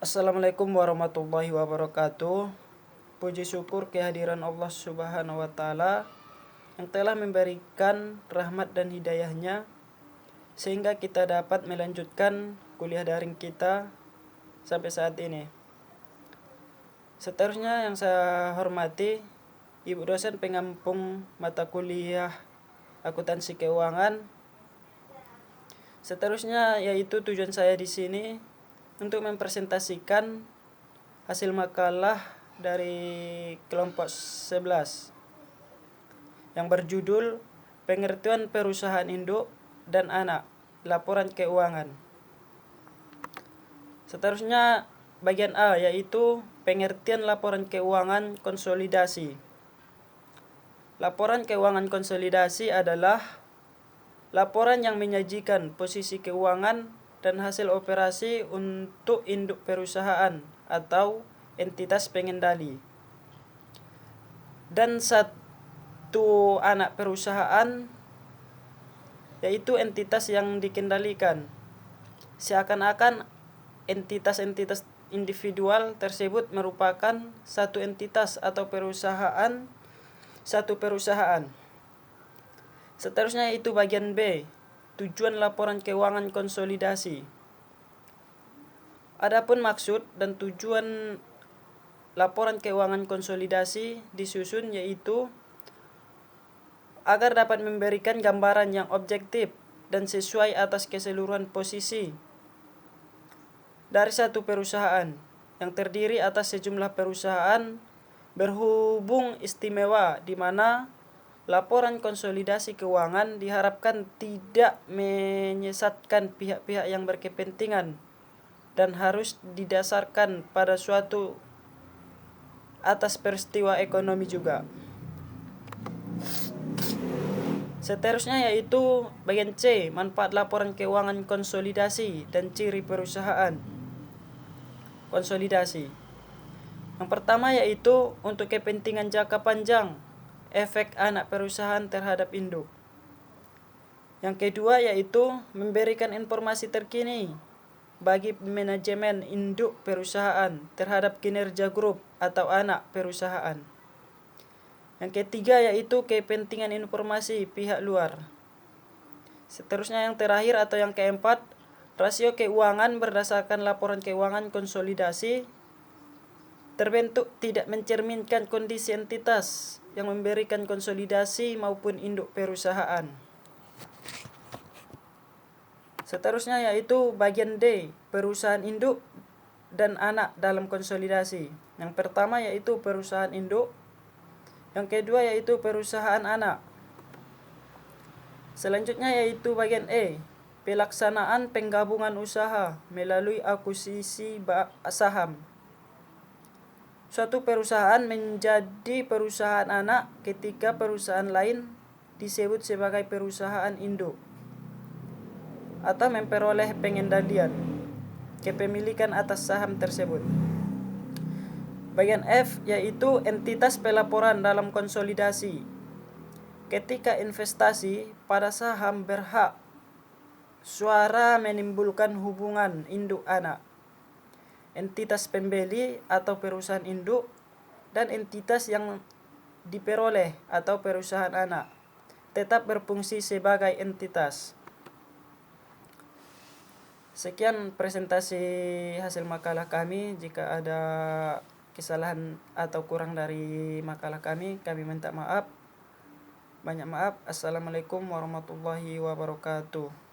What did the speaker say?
Assalamualaikum warahmatullahi wabarakatuh. Puji syukur kehadiran Allah Subhanahu wa Ta'ala yang telah memberikan rahmat dan hidayahnya sehingga kita dapat melanjutkan kuliah daring kita sampai saat ini. Seterusnya yang saya hormati Ibu dosen pengampung mata kuliah akuntansi keuangan. Seterusnya yaitu tujuan saya di sini untuk mempresentasikan hasil makalah dari kelompok 11 yang berjudul Pengertian Perusahaan Induk dan Anak, Laporan Keuangan. Seterusnya bagian A yaitu pengertian laporan keuangan konsolidasi. Laporan keuangan konsolidasi adalah laporan yang menyajikan posisi keuangan dan hasil operasi untuk induk perusahaan atau entitas pengendali dan satu anak perusahaan yaitu entitas yang dikendalikan, seakan-akan entitas-entitas individual tersebut merupakan satu entitas atau perusahaan, satu perusahaan. Seterusnya itu bagian B, tujuan laporan keuangan konsolidasi. Adapun maksud dan tujuan laporan keuangan konsolidasi disusun yaitu agar dapat memberikan gambaran yang objektif dan sesuai atas keseluruhan posisi dari satu perusahaan yang terdiri atas sejumlah perusahaan berhubung istimewa di mana laporan konsolidasi keuangan diharapkan tidak menyesatkan pihak-pihak yang berkepentingan dan harus didasarkan pada suatu atas peristiwa ekonomi juga. Seterusnya yaitu bagian C, manfaat laporan keuangan konsolidasi dan ciri perusahaan konsolidasi. Yang pertama yaitu untuk kepentingan jangka panjang, efek anak perusahaan terhadap induk. Yang kedua yaitu memberikan informasi terkini bagi manajemen induk perusahaan terhadap kinerja grup atau anak perusahaan. Yang ketiga yaitu kepentingan informasi pihak luar. Seterusnya yang terakhir atau yang keempat, rasio keuangan berdasarkan laporan keuangan konsolidasi terbentuk tidak mencerminkan kondisi entitas yang memberikan konsolidasi maupun induk perusahaan. Seterusnya yaitu bagian D, perusahaan induk dan anak dalam konsolidasi. Yang pertama yaitu perusahaan induk, yang kedua yaitu perusahaan anak. Selanjutnya yaitu bagian E, pelaksanaan penggabungan usaha melalui akuisisi saham. Suatu perusahaan menjadi perusahaan anak ketika perusahaan lain disebut sebagai perusahaan induk atau memperoleh pengendalian kepemilikan atas saham tersebut. Bagian F yaitu entitas pelaporan dalam konsolidasi. Ketika investasi pada saham berhak suara menimbulkan hubungan induk anak, entitas pembeli atau perusahaan induk, dan entitas yang diperoleh atau perusahaan anak tetap berfungsi sebagai entitas. Sekian presentasi hasil makalah kami. Jika ada kesalahan atau kurang dari makalah kami minta maaf. Banyak maaf. Assalamualaikum warahmatullahi wabarakatuh.